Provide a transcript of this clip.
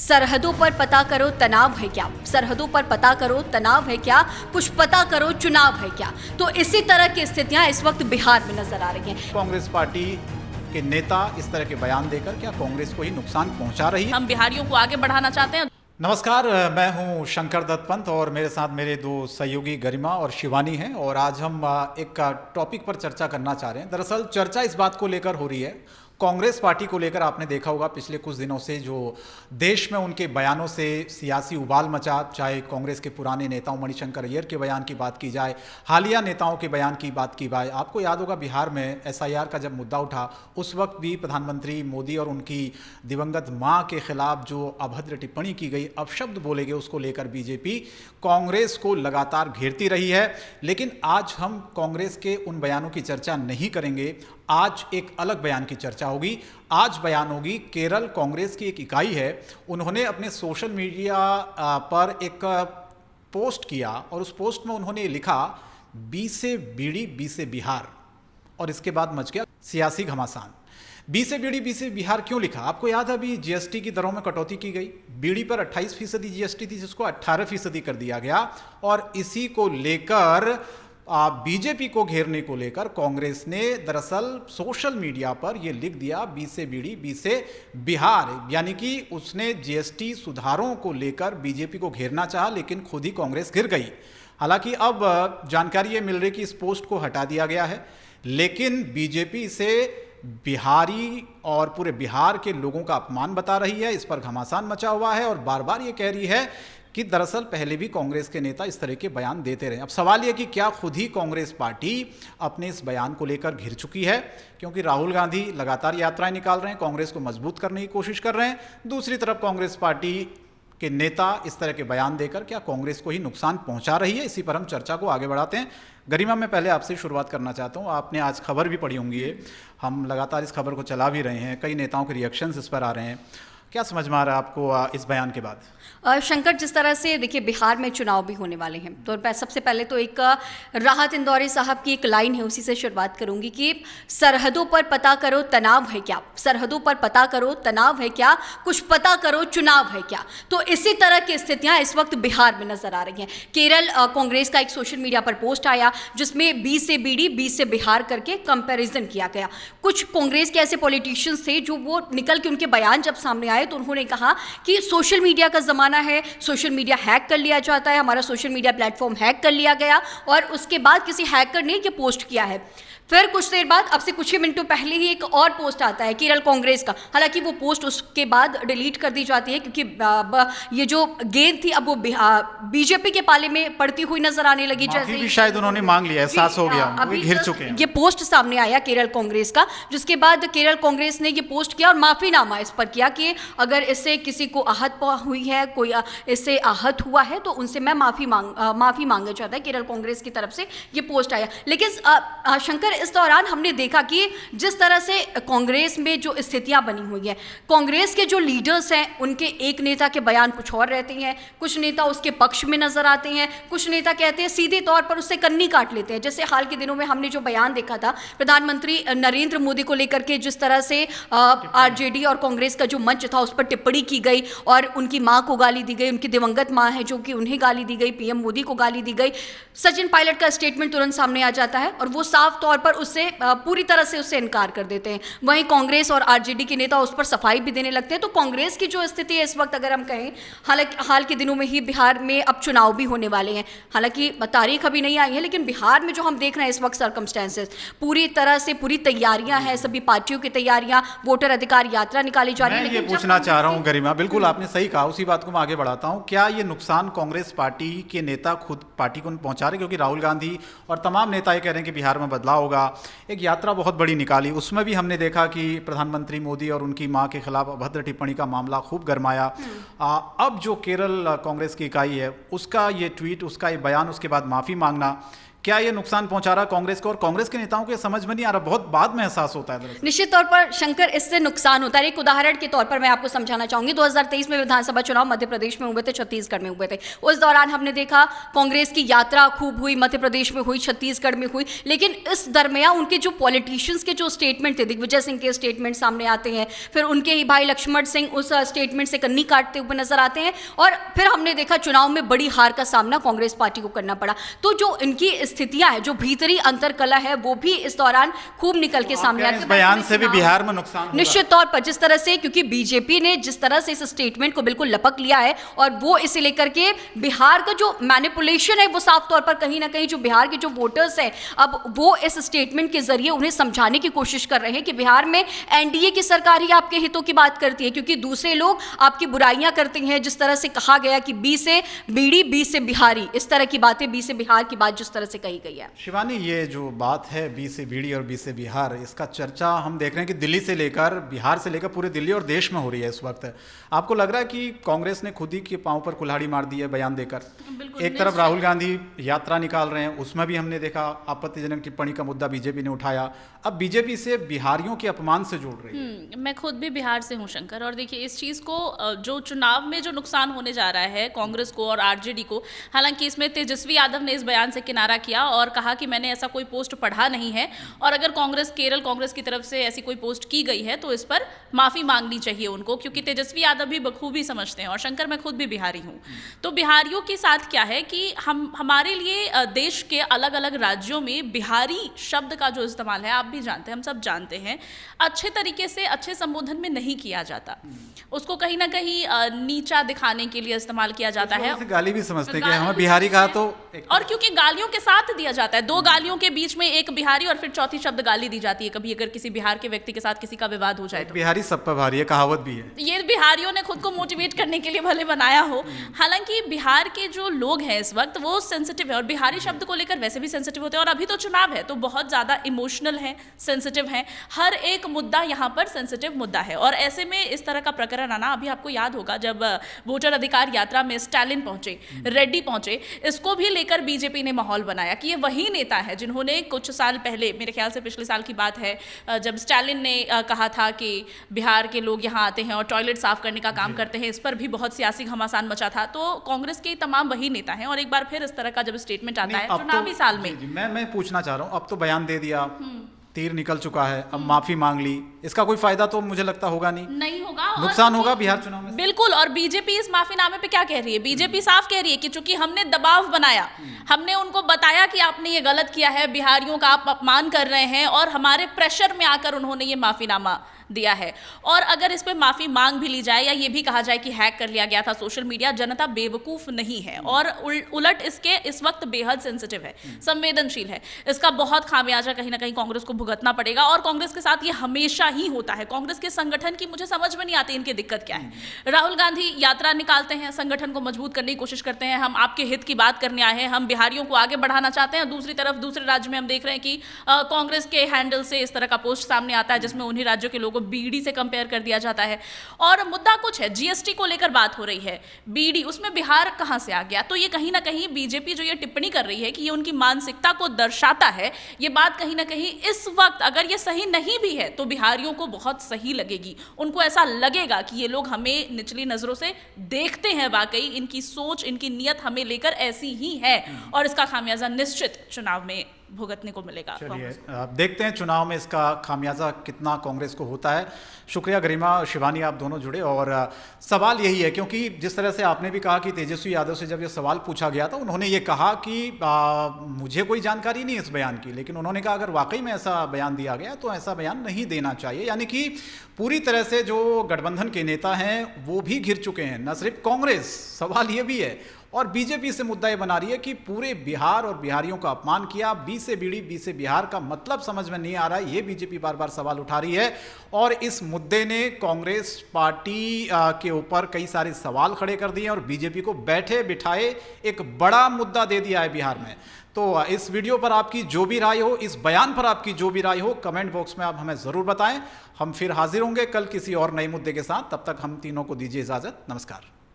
सरहदों पर पता करो तनाव है क्या, सरहदों पर पता करो तनाव है क्या, कुछ पता करो चुनाव है क्या। तो इसी तरह की स्थितियां इस वक्त बिहार में नजर आ रही हैं। कांग्रेस पार्टी के नेता इस तरह के बयान देकर क्या कांग्रेस को ही नुकसान पहुंचा रही है? हम बिहारियों को आगे बढ़ाना चाहते हैं। नमस्कार, मैं हूं शंकर दत्त पंत और मेरे साथ मेरे दो सहयोगी गरिमा और शिवानी हैं और आज हम एक टॉपिक पर चर्चा करना चाह रहे हैं। दरअसल चर्चा इस बात को लेकर हो रही है, कांग्रेस पार्टी को लेकर। आपने देखा होगा पिछले कुछ दिनों से जो देश में उनके बयानों से सियासी उबाल मचा, चाहे कांग्रेस के पुराने नेताओं मणिशंकर अय्यर के बयान की बात की जाए, हालिया नेताओं के बयान की बात की जाए। आपको याद होगा बिहार में एसआईआर का जब मुद्दा उठा उस वक्त भी प्रधानमंत्री मोदी और उनकी दिवंगत मां के खिलाफ जो अभद्र टिप्पणी की गई, अपशब्द बोले गए, उसको लेकर बीजेपी कांग्रेस को लगातार घेरती रही है। लेकिन आज हम कांग्रेस के उन बयानों की चर्चा नहीं करेंगे, आज एक अलग बयान की चर्चा होगी। आज बयान होगी केरल कांग्रेस की एक इकाई है, उन्होंने अपने सोशल मीडिया पर एक पोस्ट किया और उस पोस्ट में उन्होंने लिखा बी से बीड़ी बी से बिहार, और इसके बाद मच गया सियासी घमासान। बी से बीड़ी बी से बिहार क्यों लिखा? आपको याद है अभी जीएसटी की दरों में कटौती की गई, बीड़ी पर 28% जीएसटी थी जिसको 18% कर दिया गया, और इसी को लेकर बीजेपी को घेरने को लेकर कांग्रेस ने दरअसल सोशल मीडिया पर यह लिख दिया बी से बीड़ी बी से बिहार, यानी कि उसने जीएसटी सुधारों को लेकर बीजेपी को घेरना चाहा लेकिन खुद ही कांग्रेस घिर गई। हालांकि अब जानकारी ये मिल रही कि इस पोस्ट को हटा दिया गया है, लेकिन बीजेपी इसे बिहारी और पूरे बिहार के लोगों का अपमान बता रही है, इस पर घमासान मचा हुआ है और बार बार ये कह रही है कि दरअसल पहले भी कांग्रेस के नेता इस तरह के बयान देते रहे। अब सवाल यह कि क्या खुद ही कांग्रेस पार्टी अपने इस बयान को लेकर घिर चुकी है, क्योंकि राहुल गांधी लगातार यात्राएं निकाल रहे हैं, कांग्रेस को मजबूत करने की कोशिश कर रहे हैं। दूसरी तरफ कांग्रेस पार्टी के नेता इस तरह के बयान देकर क्या कांग्रेस को ही नुकसान पहुंचा रही है? इसी पर हम चर्चा को आगे बढ़ाते हैं। गरिमा, मैं पहले आपसे शुरुआत करना चाहता हूं। आपने आज खबर भी पढ़ी होंगी, हम लगातार इस खबर को चला भी रहे हैं, कई नेताओं के रिएक्शंस इस पर आ रहे हैं। क्या समझ में आ रहा है आपको इस बयान के बाद? शंकर, जिस तरह से देखिए बिहार में चुनाव भी होने वाले हैं, तो सबसे पहले तो एक राहत इंदौरी साहब की एक लाइन है, उसी से शुरुआत करूंगी कि सरहदों पर पता करो तनाव है क्या, सरहदों पर पता करो तनाव है क्या, कुछ पता करो चुनाव है क्या। तो इसी तरह की स्थितियां इस वक्त बिहार में नजर आ रही हैं। केरल कांग्रेस का एक सोशल मीडिया पर पोस्ट आया जिसमें बी से बीड़ी बी से बिहार करके कंपैरिजन किया गया। कुछ कांग्रेस के ऐसे पॉलिटिशियंस थे जो वो निकल के उनके बयान जब सामने आए तो उन्होंने कहा कि सोशल मीडिया का जमाना है, सोशल मीडिया हैक कर लिया जाता है, हमारा सोशल मीडिया प्लेटफॉर्म हैक कर लिया गया और उसके बाद किसी हैकर ने ये पोस्ट किया है। फिर कुछ देर बाद, अब से कुछ ही मिनटों पहले ही एक और पोस्ट आता है केरल कांग्रेस का। हालांकि वो पोस्ट उसके बाद डिलीट कर दी जाती है क्योंकि ये जो गेंद थी अब वो बीजेपी के पाले में पड़ती हुई नजर आने लगी। जैसे भी शायद उन्होंने मांग लिया, एहसास हो गया, अभी घिर चुके हैं। ये पोस्ट सामने आया केरल कांग्रेस का, जिसके बाद केरल कांग्रेस ने ये पोस्ट किया और माफीनामा इस पर किया कि अगर इससे किसी को आहत हुई है, कोई इससे आहत हुआ है तो उनसे मैं माफी मांगना चाहता है। केरल कांग्रेस की तरफ से ये पोस्ट आया। लेकिन शंकर, इस दौरान हमने देखा कि जिस तरह से कांग्रेस में जो स्थितियां बनी हुई है, कांग्रेस के जो लीडर्स हैं उनके एक नेता के बयान कुछ और रहते हैं, कुछ नेता उसके पक्ष में नजर आते हैं, कुछ नेता कहते हैं सीधे तौर पर उससे कन्नी काट लेते हैं। जैसे हाल के दिनों में हमने जो बयान देखा था प्रधानमंत्री नरेंद्र मोदी को लेकर के, जिस तरह से आरजेडी और कांग्रेस का जो मंच था उस पर टिप्पणी की गई और उनकी मां को गाली दी गई, उनकी दिवंगत मां है जो कि उन्हें गाली दी गई, पीएम मोदी को गाली दी गई। सचिन पायलट का स्टेटमेंट तुरंत सामने आ जाता है और वो साफ तौर पर उससे पूरी तरह से उससे इनकार कर देते हैं। वहीं कांग्रेस और आरजेडी के नेता उस पर सफाई भी देने लगते हैं। तो कांग्रेस की जो स्थिति है इस वक्त, अगर हम कहें, हालांकि हाल के दिनों में ही बिहार में अब चुनाव भी होने वाले हैं, हालांकि तारीख अभी नहीं आई है, लेकिन बिहार में जो हम देख रहे हैं इस वक्त सर्कमस्टेंसेस, पूरी तरह से पूरी तैयारियां हैं, सभी पार्टियों की तैयारियां, वोटर अधिकार यात्रा निकाली जा रही है। मैं ये पूछना चाह रहा हूं गरिमा, बिल्कुल आपने सही कहा, उसी बात को मैं आगे बढ़ाता हूं। क्या ये नुकसान कांग्रेस पार्टी के नेता खुद पार्टी को पहुंचा रहे? क्योंकि राहुल गांधी और तमाम नेता ये कह रहे हैं कि बिहार में बदलाव होगा, एक यात्रा बहुत बड़ी निकाली, उसमें भी हमने देखा कि प्रधानमंत्री मोदी और उनकी मां के खिलाफ अभद्र टिप्पणी का मामला खूब गरमाया। अब जो केरल कांग्रेस की इकाई है उसका ये ट्वीट, उसका ये बयान, उसके बाद माफ़ी मांगना, क्या ये नुकसान पहुंचा रहा है कांग्रेस को, और कांग्रेस के नेताओं को ये समझ में नहीं आ रहा, बहुत बाद में एहसास होता है दरअसल। निश्चित तौर पर शंकर इससे नुकसान होता है। एक उदाहरण के तौर पर मैं आपको समझाना चाहूंगी, 2023 में विधानसभा चुनाव मध्य प्रदेश में हुए थे, छत्तीसगढ़ में हुए थे। उस दौरान हमने देखा कांग्रेस की यात्रा खूब हुई, मध्य प्रदेश में हुई, छत्तीसगढ़ में हुई, लेकिन इस दरमियान उनके जो पॉलिटिशियंस के जो स्टेटमेंट थे, दिग्विजय सिंह के स्टेटमेंट सामने आते हैं, फिर उनके ही भाई लक्ष्मण सिंह उस स्टेटमेंट से कन्नी काटते हुए नजर आते हैं, और फिर हमने देखा चुनाव में बड़ी हार का सामना कांग्रेस पार्टी को करना पड़ा। तो जो इनकी स्थितियां हैं, जो भीतरी अंतरकला है, वो भी इस दौरान खूब निकल के सामने आती है। बयान से भी बिहार में नुकसान होगा। निश्चित तौर पर जिस तरह से, क्योंकि बीजेपी ने जिस तरह से इस स्टेटमेंट को बिल्कुल लपक लिया है, और वो इसे लेकर के बिहार का जो मैनिपुलेशन है, वो साफ तौर पर कहीं ना कहीं जो बिहार के जो वोटर्स हैं, अब वो इस स्टेटमेंट के जरिए उन्हें समझाने की कोशिश कर रहे हैं कि बिहार में एनडीए की सरकार ही आपके हितों की बात करती है, क्योंकि दूसरे लोग आपकी बुराइयां करते हैं। जिस तरह से कहा गया कि बी से बीड़ी, बी से बिहारी, इस तरह की बातें, बी से बिहार की बात जिस तरह से कही गई है। शिवानी, ये जो बात है बी से बीड़ी और बी से बिहार, इसका चर्चा हम देख रहे हैं कि दिल्ली से लेकर, बिहार से लेकर पूरे दिल्ली और देश में हो रही है इस वक्त। आपको लग रहा है कि कांग्रेस ने खुद ही के पांव पर कुल्हाड़ी मार दी है बयान देकर? एक तरफ राहुल गांधी यात्रा निकाल रहे हैं, उसमें भी हमने देखा आपत्तिजनक टिप्पणी का मुद्दा बीजेपी ने उठाया, अब बीजेपी से बिहारियों के अपमान से जोड़ रही है। मैं खुद भी बिहार से हूँ शंकर, और देखिए इस चीज़ को, जो चुनाव में जो नुकसान होने जा रहा है कांग्रेस को और आरजेडी को, हालांकि इसमें तेजस्वी यादव ने इस बयान से किनारा किया और कहा कि मैंने ऐसा कोई पोस्ट पढ़ा नहीं है, और अगर केरल कांग्रेस की तरफ से ऐसी कोई पोस्ट की गई है तो इस पर माफ़ी मांगनी चाहिए उनको, क्योंकि तेजस्वी यादव भी बखूबी समझते हैं। और शंकर, मैं खुद भी बिहारी हूँ, तो बिहारियों के साथ क्या है कि हमारे लिए देश के अलग अलग राज्यों में बिहारी शब्द का जो इस्तेमाल है, आप भी जानते हैं, हम सब जानते हैं, अच्छे तरीके से, अच्छे संबोधन में नहीं किया जाता। उसको कहीं ना कहीं नीचा दिखाने के लिए इस्तेमाल किया जाता है। गाली भी समझते हैं कि हमें बिहारी कहा तो, और क्योंकि गालियों के साथ दिया जाता है, दो गालियों के बीच में एक बिहारी और फिर चौथी शब्द गाली दी जाती है, कभी अगर किसी बिहार के व्यक्ति के साथ किसी का विवाद हो जाए तो। बिहारी सब पर भारी है, कहावत भी है। ये बिहारियों ने खुद को मोटिवेट करने के लिए भले बनाया हो, हालांकि बिहार के जो लोग हैं इस वक्त वो सेंसिटिव है, और बिहारी शब्द को लेकर वैसे भी सेंसिटिव होते हैं, और अभी तो चुनाव है तो बहुत ज्यादा इमोशनल है, सेंसिटिव है, हर एक मुद्दा यहाँ पर सेंसिटिव मुद्दा है। और ऐसे में इस तरह का प्रकरण आना, अभी आपको याद होगा जब वोटर अधिकार यात्रा में स्टालिन पहुंचे, रेड्डी पहुंचे, इसको भी लेकर बीजेपी ने माहौल बनाया कि ये वही नेता है जिन्होंने कुछ साल पहले, मेरे ख्याल से पिछले साल की बात है, जब स्टालिन ने कहा था कि बिहार के लोग यहाँ आते हैं और टॉयलेट साफ करने का काम करते हैं, इस पर भी बहुत सियासी घमासान मचा था। तो कांग्रेस के तमाम वही नेता हैं, और एक बार फिर इस तरह का जब स्टेटमेंट आता है चुनावी साल में, मैं पूछना चाह रहा हूँ, अब तो बयान दे दिया, तीर निकल चुका है, अब माफी मांग ली, इसका कोई फायदा तो मुझे लगता होगा नहीं होगा, नुकसान होगा बिहार चुनाव में। बिल्कुल। और बीजेपी इस माफीनामे पे क्या कह रही है? बीजेपी साफ कह रही है कि चूंकि हमने दबाव बनाया, हमने उनको बताया कि आपने ये गलत किया है, बिहारियों का आप अपमान कर रहे हैं, और हमारे प्रेशर में आकर उन्होंने ये माफीनामा दिया है। और अगर इस पे माफी मांग भी ली जाए, या ये भी कहा जाए कि हैक कर लिया गया था सोशल मीडिया, जनता बेवकूफ नहीं है, और उलट इसके इस वक्त बेहद सेंसिटिव है, संवेदनशील है। इसका बहुत खामियाजा कहीं ना कहीं कांग्रेस को भुगतना पड़ेगा, और कांग्रेस के साथ ये हमेशा ही होता है। कांग्रेस के संगठन की मुझे समझ में नहीं आती इनकी दिक्कत क्या है। राहुल गांधी यात्रा निकालते हैं, संगठन को मजबूत करने की कोशिश करते हैं, हम आपके हित की बात करने आए हैं, हम बिहारियों को आगे बढ़ाना चाहते हैं। दूसरी तरफ दूसरे राज्य में हम देख रहे हैं कि कांग्रेस के हैंडल से इस तरह का पोस्ट सामने आता है जिसमें उन्हीं राज्यों के लोगों को बीड़ी से कंपेयर कर दिया जाता है। और मुद्दा कुछ है, जीएसटी को लेकर बात हो रही है, बीड़ी, उसमें बिहार कहां से आ गया? तो ये कहीं ना कहीं बीजेपी जो ये टिप्पणी कर रही है कि ये उनकी मानसिकता को दर्शाता है, ये बात कहीं ना कहीं इस वक्त अगर ये सही नहीं भी है तो बिहारियों को बहुत सही लगेगी। उनको ऐसा लगेगा कि ये लोग हमें निचली नजरों से देखते हैं, वाकई इनकी सोच, इनकी नीयत हमें लेकर ऐसी ही है, और इसका खामियाजा निश्चित चुनाव में भुगतने को मिलेगा। चलिए देखते हैं चुनाव में इसका खामियाजा कितना कांग्रेस को होता है। शुक्रिया गरिमा, शिवानी, आप दोनों जुड़े, और सवाल यही है, क्योंकि जिस तरह से आपने भी कहा कि तेजस्वी यादव से जब ये सवाल पूछा गया था, उन्होंने ये कहा कि मुझे कोई जानकारी नहीं इस बयान की, लेकिन उन्होंने कहा अगर वाकई में ऐसा बयान दिया गया तो ऐसा बयान नहीं देना चाहिए। यानी कि पूरी तरह से जो गठबंधन के नेता हैं वो भी घिर चुके हैं, न सिर्फ कांग्रेस, सवाल ये भी है, और बीजेपी से मुद्दा ये बना रही है कि पूरे बिहार और बिहारियों का अपमान किया, बी से बीड़ी, बी से बिहार का मतलब समझ में नहीं आ रहा है, ये बीजेपी बार बार सवाल उठा रही है। और इस मुद्दे ने कांग्रेस पार्टी के ऊपर कई सारे सवाल खड़े कर दिए और बीजेपी को बैठे बिठाए एक बड़ा मुद्दा दे दिया है बिहार में। तो इस वीडियो पर आपकी जो भी राय हो, इस बयान पर आपकी जो भी राय हो, कमेंट बॉक्स में आप हमें ज़रूर बताएं। हम फिर हाजिर होंगे कल किसी और नए मुद्दे के साथ, तब तक हम तीनों को दीजिए इजाज़त। नमस्कार।